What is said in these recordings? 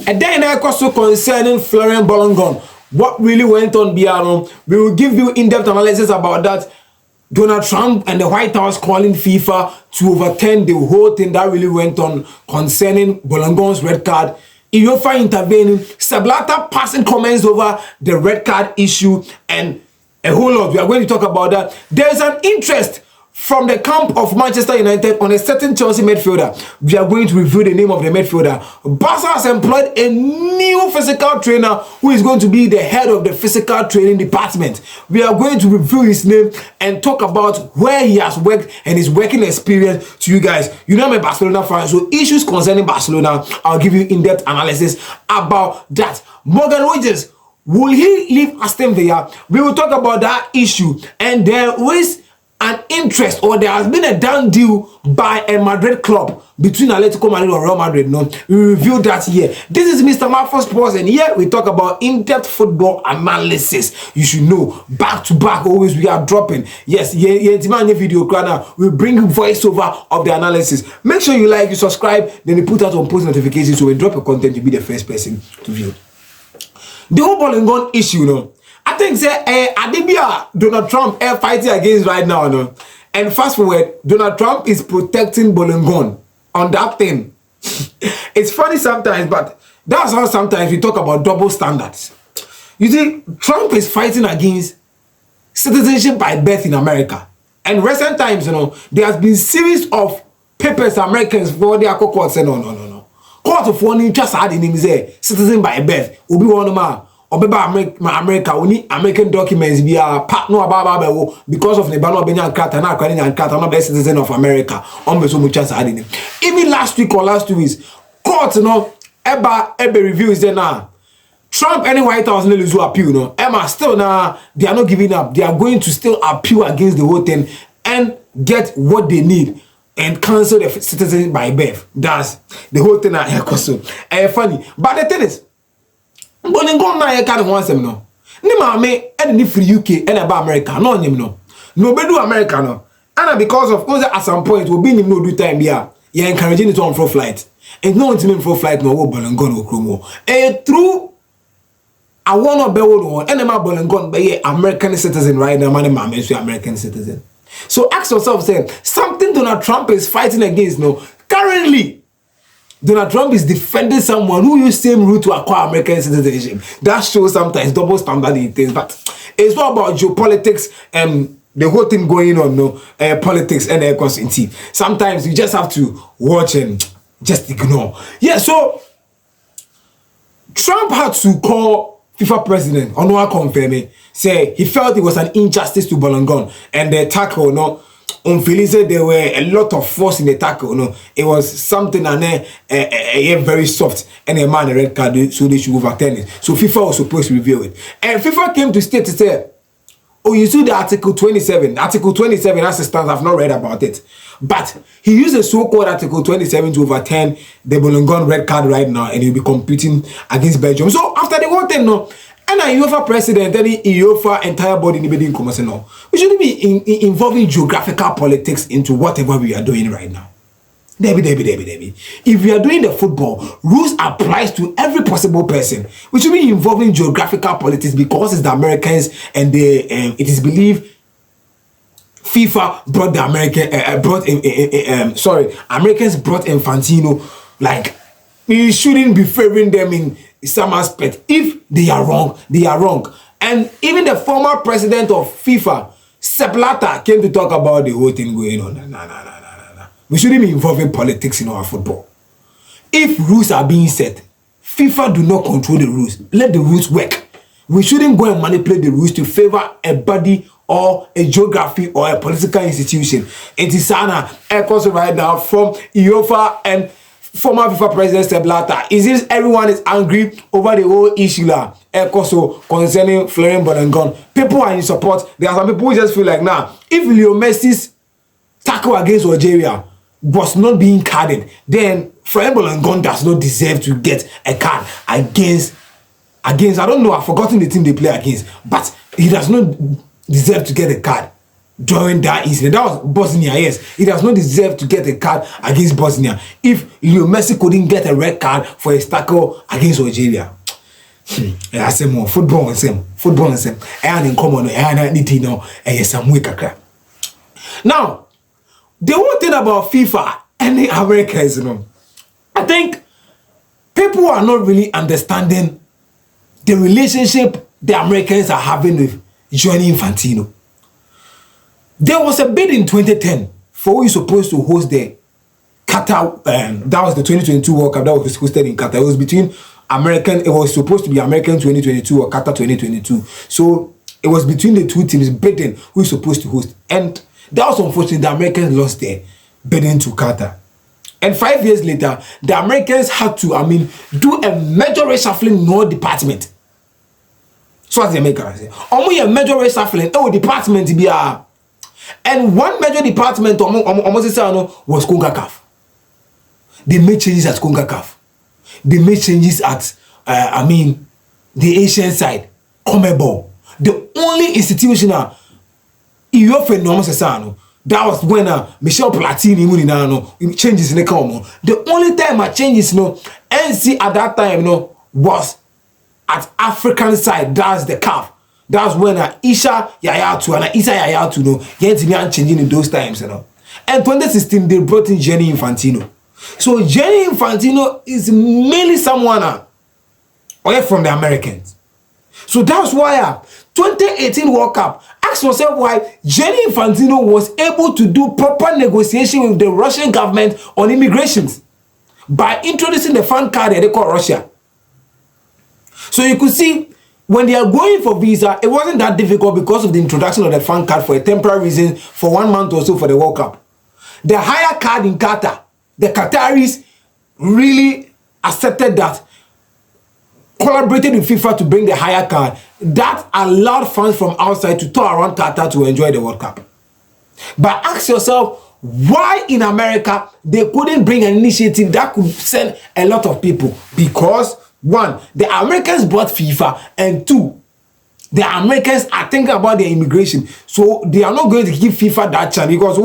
And then also concerning Florian Bolongon, what really went on beyond, we will give you in-depth analysis about that. Donald Trump and the White House calling FIFA to overturn the whole thing that really went on concerning Bolongon's red card. UEFA intervening, Sablata passing comments over the red card issue, and a whole lot. We are going to talk about that. There's an interest from the camp of Manchester United on a certain Chelsea midfielder. We are going to review the name of the midfielder. Barca has employed a new physical trainer who is going to be the head of the physical training department. We are going to review his name and talk about where he has worked and his working experience to you guys. You know I'm a Barcelona fan, so issues concerning Barcelona, I'll give you in-depth analysis about that. Morgan Rogers, will he leave Aston Villa? We will talk about that issue, and there is an interest, or there has been a done deal by a Madrid club between Atletico Madrid or Real Madrid. No, we review that here. This is Mr. Marfo Sports, and here we talk about in-depth football analysis. You should know, back to back, always we are dropping. Yes, video we bring voiceover of the analysis. Make sure you like, you subscribe, then you put out on post notifications so when drop your content, you'll be the first person to view. The whole ball and gun issue, no. I think Adibia Donald Trump fighting against right now, no? And fast forward, Donald Trump is protecting Bolongon on that thing. It's funny sometimes, but that's how sometimes we talk about double standards. You see, Trump is fighting against citizenship by birth in America. And recent times, you know, there has been series of papers Americans for their court say no. Court of one just had in him say citizen by birth. Obi one man. America, we need American documents be a partner about because of the Bano Benyan Carter and Ukrainian Carter, not best citizen of America. So much chance adding him. Even last week or last 2 weeks, court, you know, Eba review is there now. Trump and the White House need to appeal, no. Emma still now, they are not giving up. They are going to still appeal against the whole thing and get what they need and cancel the citizen by birth. That's the whole thing. Funny, but the thing is, Bolongon na ye kan ho asem no. Ni maame and ni free UK and about America no nyem no. No be do America no. And because of at some point we be nim no do time bia. You encouraging it on for flight. And no ultimate for flight no wo Bolongon o kromo. True I want to be one and my Bolongon be American citizen right now, man maame so American citizen. So ask yourself say something Donald Trump is fighting against no. Currently Donald Trump is defending someone who used same route to acquire American citizenship. That shows sometimes double standard in things, but it's not about geopolitics and the whole thing going on, no politics and equity. Sometimes you just have to watch and just ignore. Yeah, so Trump had to call FIFA president Onwa confirming, say he felt it was an injustice to Bolongon and the tackle, no. On Felice, there were a lot of force in the tackle. No, it was something and very soft, and a man a red card, so they should overturn it. So FIFA was supposed to review it, and FIFA came to state to say, "Oh, you see the Article 27. Article 27 as it stands. I've not read about it, but he used the so-called Article 27 to overturn the Bolongon red card right now, and he'll be competing against Belgium. So after the whole thing, no." And a UEFA president, any UEFA entire body, anybody in commerce, no. We shouldn't be involving geographical politics into whatever we are doing right now. Debbie. If we are doing the football, rules applies to every possible person. We should be involving geographical politics because it's the Americans and it is believed FIFA brought the Americans brought Infantino. Like, we shouldn't be favoring them in some aspect. If they are wrong, they are wrong. And even the former president of FIFA, Sepp Blatter, came to talk about the whole thing going on. Nah. We shouldn't be involving politics in our football. If rules are being set, FIFA do not control the rules. Let the rules work. We shouldn't go and manipulate the rules to favor a body or a geography or a political institution. It is Sana echoes right now from UEFA and former FIFA president Sepp Blatter. Is this everyone is angry over the whole issue also concerning Florian Bolongon? People are in support. There are some people who just feel like, nah, if Leo Messi's tackle against Algeria was not being carded, then Florian Bolongon does not deserve to get a card against I don't know, I've forgotten the team they play against, but he does not deserve to get a card. during that incident. That was Bosnia, yes. It does not deserve to get a card against Bosnia if Leo Messi couldn't get a red card for his tackle against Algeria. I say more football and same. And in common, and it no, and some week. Now, the whole thing about FIFA and the Americans, I think people are not really understanding the relationship the Americans are having with Gianni Infantino. There was a bid in 2010 for who is supposed to host the Qatar, that was the 2022 World Cup that was hosted in Qatar. It was between it was supposed to be American 2022 or Qatar 2022. So it was between the two teams bidding who is supposed to host. And that was unfortunate. The Americans lost their bidding to Qatar. And 5 years later, the Americans had to, do a major reshuffling in all department. So what the Americans say? Only a major reshuffling, department to be a. And one major department was CONCACAF. They made changes at CONCACAF. They made changes at, the Asian side, CONMEBOL. The only institutional, that was when Michel Platini changes in the common. The only time I changes, NC at that time, was at African side. That's the CAF. That's when Isha Yayatu and Isa Yayatu, changing in those times, And 2016, they brought in Gianni Infantino. So Gianni Infantino is mainly someone away from the Americans. So that's why 2018 World Cup, ask yourself why Gianni Infantino was able to do proper negotiation with the Russian government on immigrations by introducing the fan card they call Russia. So you could see when they are going for visa, it wasn't that difficult because of the introduction of the fan card for a temporary reason for 1 month or so for the World Cup. The higher card in Qatar, the Qataris really accepted that, collaborated with FIFA to bring the higher card. That allowed fans from outside to tour around Qatar to enjoy the World Cup. But ask yourself, why in America they couldn't bring an initiative that could send a lot of people? Because, one, the Americans bought FIFA, and two, the Americans are thinking about their immigration. So they are not going to give FIFA that chance because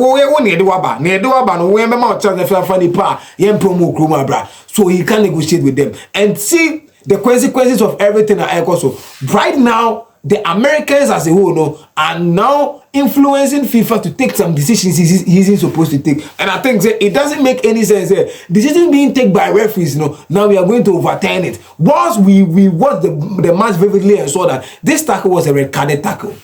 so he can negotiate with them and see the consequences of everything that I also. Right now, the Americans as a whole are now influencing FIFA to take some decisions he isn't supposed to take. And I think it doesn't make any sense. Decisions being taken by referees, now we are going to overturn it. Once we watched the match vividly and saw that this tackle was a red-carded tackle.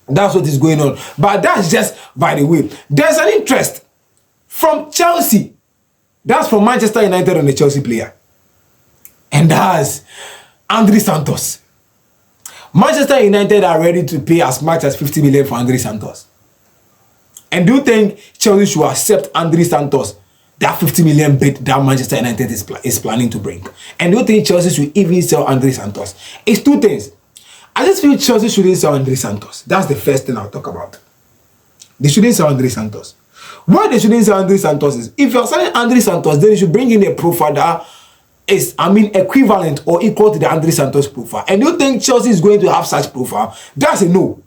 That's what is going on. But that's just by the way. There's an interest from Chelsea. That's from Manchester United on the Chelsea player. And that's André Santos. Manchester United are ready to pay as much as 50 million for André Santos. And do you think Chelsea should accept André Santos, that 50 million bid that Manchester United is planning to bring? And do you think Chelsea should even sell André Santos? It's two things. I just feel Chelsea shouldn't sell André Santos. That's the first thing I'll talk about. They shouldn't sell André Santos. Why they shouldn't sell André Santos is, if you're selling André Santos, then you should bring in a profile that is, equivalent or equal to the André Santos profile. And you think Chelsea is going to have such profile? That's a no.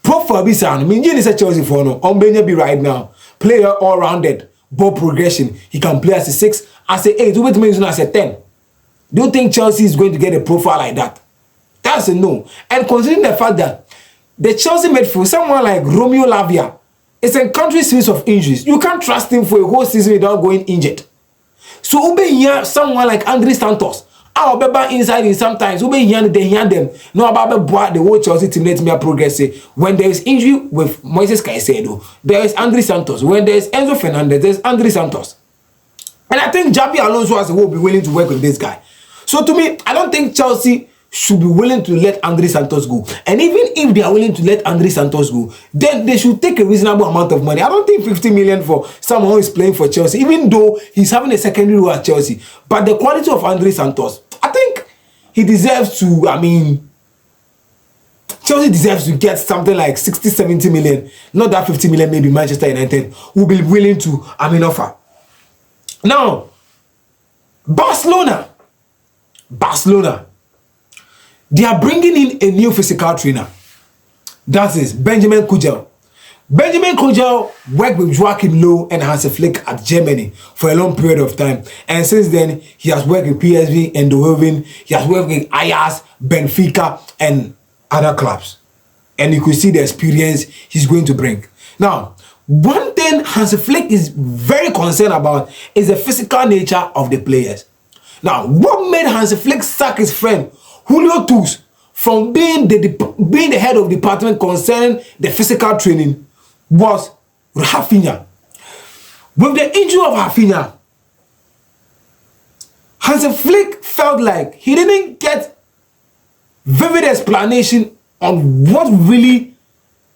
Profile be sound. You need to Chelsea for no. Be right now. Player all rounded, ball progression. He can play as a 6, as a 8, who means as a 10. Do you think Chelsea is going to get a profile like that? That's a no. And considering the fact that the Chelsea midfield, someone like Romeo Lavia, is a country series of injuries. You can't trust him for a whole season without going injured. So ube here someone like André Santos. I'll be inside in sometimes. Ube here they hear them. No about the whole Chelsea team let me progress. When there is injury with Moises Caicedo, there is André Santos. When there is Enzo Fernandez, there is André Santos. And I think Javi Alonso as a whole will be willing to work with this guy. So to me, I don't think Chelsea should be willing to let André Santos go. And even if they are willing to let André Santos go, then they should take a reasonable amount of money. I don't think 50 million for someone who is playing for Chelsea, even though he's having a secondary role at Chelsea. But the quality of André Santos, I think he deserves to, Chelsea deserves to get something like 60, 70 million. Not that 50 million, maybe Manchester United will be willing to, offer. Now, Barcelona. They are bringing in a new physical trainer. That is Benjamin Kujel. Benjamin Kujau worked with Joachim Low and Hansi Flick at Germany for a long period of time. And since then, he has worked with PSV and Eindhoven. He has worked with Ajax, Benfica, and other clubs. And you could see the experience he's going to bring. Now, one thing Hansi Flick is very concerned about is the physical nature of the players. Now, what made Hansi Flick sack his friend Julio Toos from being the head of department concerning the physical training was Rafinha. With the injury of Rafinha, Hansi Flick felt like he didn't get vivid explanation on what really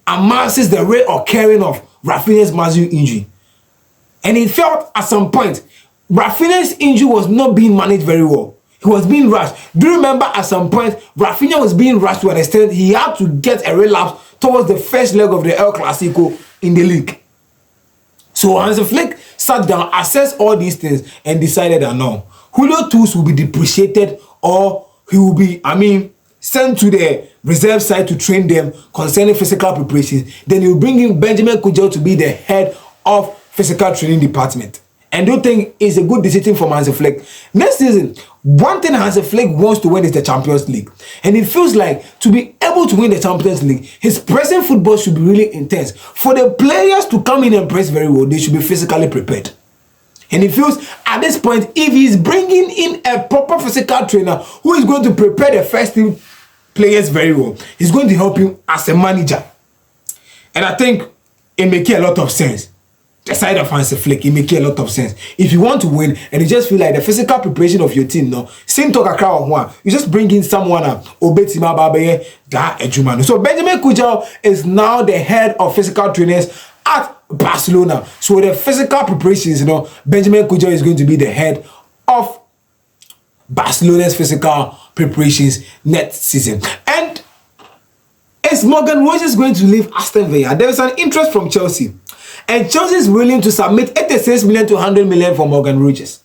amasses the rate or carrying of Rafinha's massive injury. And he felt at some point Rafinha's injury was not being managed very well. He was being rushed. Do you remember at some point Rafinha was being rushed to an extent he had to get a relapse towards the first leg of the El Clasico in the league? So Hansi Flick sat down, assessed all these things, and decided that no, Julio Toos will be depreciated, or he will be, sent to the reserve side to train them concerning physical preparations. Then he will bring in Benjamin Kujau to be the head of physical training department. And do you think it's a good decision for Hansi Flick? Next season, one thing Hansi Flick wants to win is the Champions League. And it feels like to be able to win the Champions League, his present football should be really intense. For the players to come in and press very well, they should be physically prepared. And he feels at this point, if he's bringing in a proper physical trainer who is going to prepare the first team players very well, he's going to help him as a manager. And I think it makes a lot of sense. The side of Hansi Flick, it makes a lot of sense. If you want to win and you just feel like the physical preparation of your team, no, same talk a crowd one, you just bring in someone Obetima Babaye, da Ejumano. So Benjamin Kujau is now the head of physical trainers at Barcelona. So the physical preparations, Benjamin Kujau is going to be the head of Barcelona's physical preparations next season. And is Morgan Rogers going to leave Aston Villa? There is an interest from Chelsea. And Chelsea is willing to submit 86 million to 100 million for Morgan Rogers.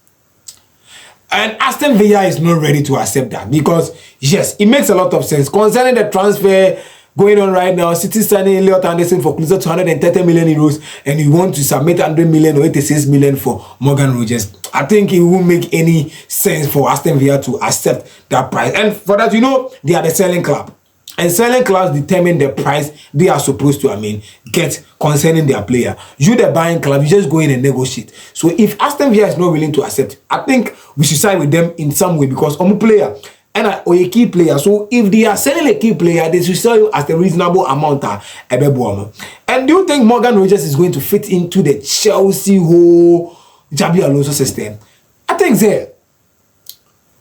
And Aston Villa is not ready to accept that because, yes, it makes a lot of sense. Concerning the transfer going on right now, City signing Elliot Anderson for closer to 130 million euros, and you want to submit 100 million or 86 million for Morgan Rogers. I think it won't make any sense for Aston Villa to accept that price. And for that, they are the selling club. And selling clubs determine the price they are supposed to, get concerning their player. You, the buying club, you just go in and negotiate. So if Aston Villa is not willing to accept, I think we should side with them in some way because I'm a player and a key player. So if they are selling a key player, they should sell you at a reasonable amount. And do you think Morgan Rogers is going to fit into the Chelsea whole Jabi Alonso system? I think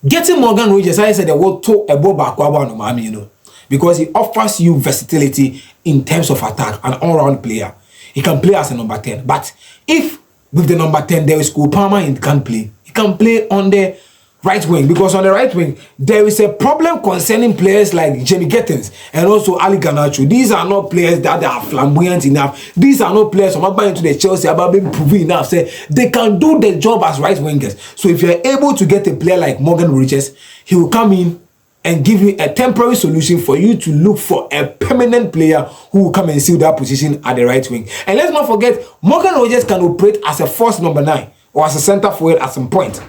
getting Morgan Rogers, I said, they will talk about because he offers you versatility in terms of attack, an all-round player. He can play as a number 10. But if with the number 10 there is Kupama, he can't play. He can play on the right wing because on the right wing there is a problem concerning players like Jamie Gittins and also Ali Garnacho. These are not players that are flamboyant enough. These are not players who are going to the Chelsea about being proven enough. Say they can do the job as right wingers. So if you're able to get a player like Morgan Rogers, he will come in and give you a temporary solution for you to look for a permanent player who will come and seal that position at the right wing. And let's not forget, Morgan Rogers can operate as a false number 9 or as a center forward at some point.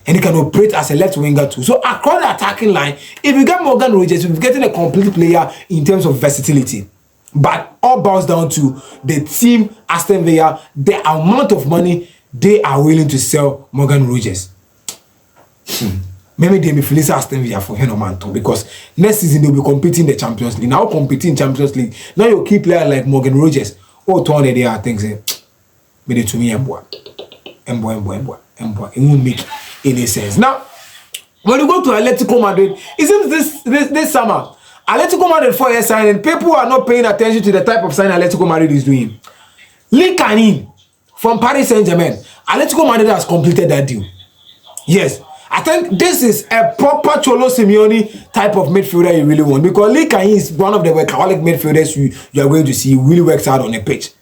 And he can operate as a left winger too. So across the attacking line, if you get Morgan Rogers, you're getting a complete player in terms of versatility. But all boils down to the team, Aston Villa, the amount of money they are willing to sell Morgan Rogers. Maybe they may feel Aston Villa for Henomanto because next season they'll be competing in the Champions League. Now competing in Champions League. Now your key player like Morgan Rogers, Torn they are things maybe to me Emboa. It won't make any sense. Now, when you go to Atletico Madrid, isn't this summer Atletico Madrid 4-year signing, people are not paying attention to the type of signing Atletico Madrid is doing. Lee Canin from Paris Saint-Germain. Atletico Madrid has completed that deal. Yes. I think this is a proper Cholo Simeone type of midfielder you really want because Lee Cain is one of the workaholic midfielders you are going to see. He really works hard on the pitch.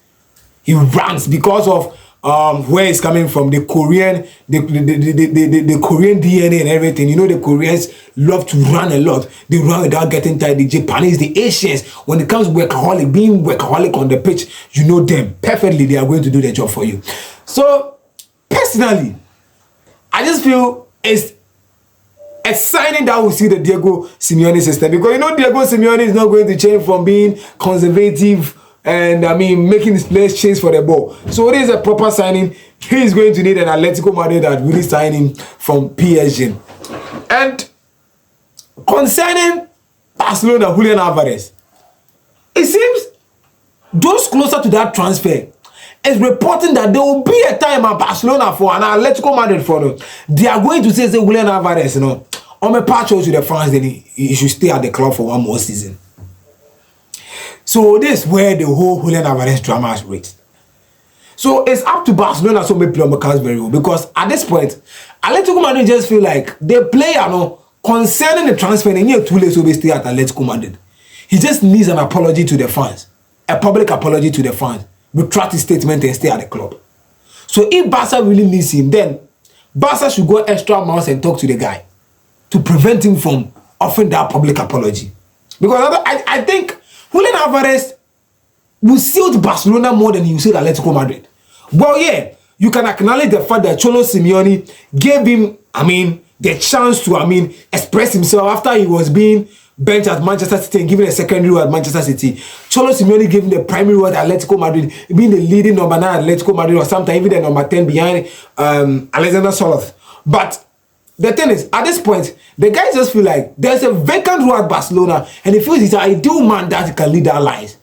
He runs because of where it's coming from, the Korean, the Korean DNA and everything. You know, the Koreans love to run a lot. They run without getting tired. The Japanese, the Asians, when it comes to being workaholic on the pitch, you know them perfectly. They are going to do their job for you. So, personally, I just feel it's a signing that will see the Diego Simeone system, because you know Diego Simeone is not going to change from being conservative and making his players chase for the ball. So it is a proper signing. He is going to need an Atletico Madrid that really sign him from PSG. And concerning Barcelona, Julián Álvarez, it seems those closer to that transfer is reporting that there will be a time at Barcelona for an Atletico Madrid for them. They are going to say Julián Álvarez, you know, on my part to the fans, then he should stay at the club for one more season. So this is where the whole Julián Álvarez drama is raised. So it's up to Barcelona to make playmakers very well, because at this point, Atletico Madrid just feel like the player, concerning the transfer, they need too late to stay at Atletico Madrid. He just needs an apology to the fans, a public apology to the fans, retract his statement and stay at the club. So if Barca really needs him, then Barca should go extra miles and talk to the guy to prevent him from offering that public apology. Because I think Julián Álvarez will suit Barcelona more than he will suit Atletico Madrid. Well, yeah, you can acknowledge the fact that Cholo Simeone gave him, the chance to, express himself after he was being benched at Manchester City and given a secondary role at Manchester City. Cholo Simeone gave him the primary role at Atletico Madrid, being the leading number 9 at Atletico Madrid, or sometimes even the number 10 behind Alexander Soloth. But the thing is, at this point, the guys just feel like there's a vacant role at Barcelona, and he feels he's an ideal man that can lead our lives.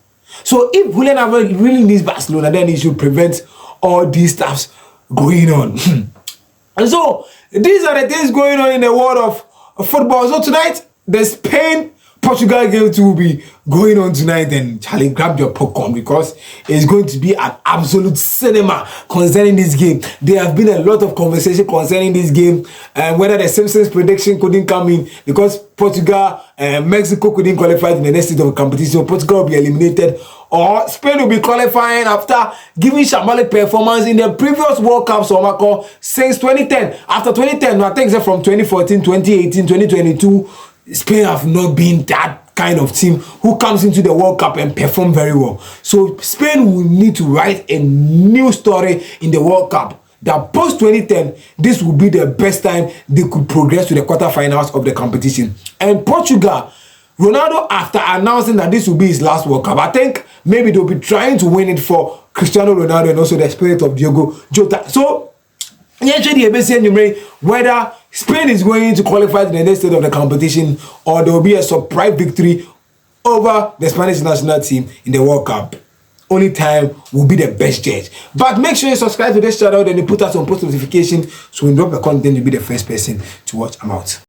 So if Julián Álvarez really needs Barcelona, then he should prevent all these stuffs going on. And so these are the things going on in the world of football. So tonight, the Spain-Portugal game will be going on tonight. And Charlie, grab your popcorn, because it's going to be an absolute cinema concerning this game. There have been a lot of conversation concerning this game, and whether the Simpsons prediction couldn't come in because Portugal and Mexico couldn't qualify in the next stage of the competition. So Portugal will be eliminated, or Spain will be qualifying after giving shambolic performance in the previous World Cup since 2010. After 2010, I think from 2014, 2018, 2022, Spain have not been that kind of team who comes into the World Cup and perform very well. So Spain will need to write a new story in the World Cup, that post 2010, this will be the best time they could progress to the quarterfinals of the competition. And Portugal, Ronaldo, after announcing that this will be his last World Cup, I think maybe they'll be trying to win it for Cristiano Ronaldo and also the spirit of Diogo Jota. So whether Spain is going to qualify to the next stage of the competition, or there will be a surprise victory over the Spanish national team in the World Cup. Only time will be the best judge. But make sure you subscribe to this channel and you put us on post notification, so when we drop the content, you'll be the first person to watch. I'm out.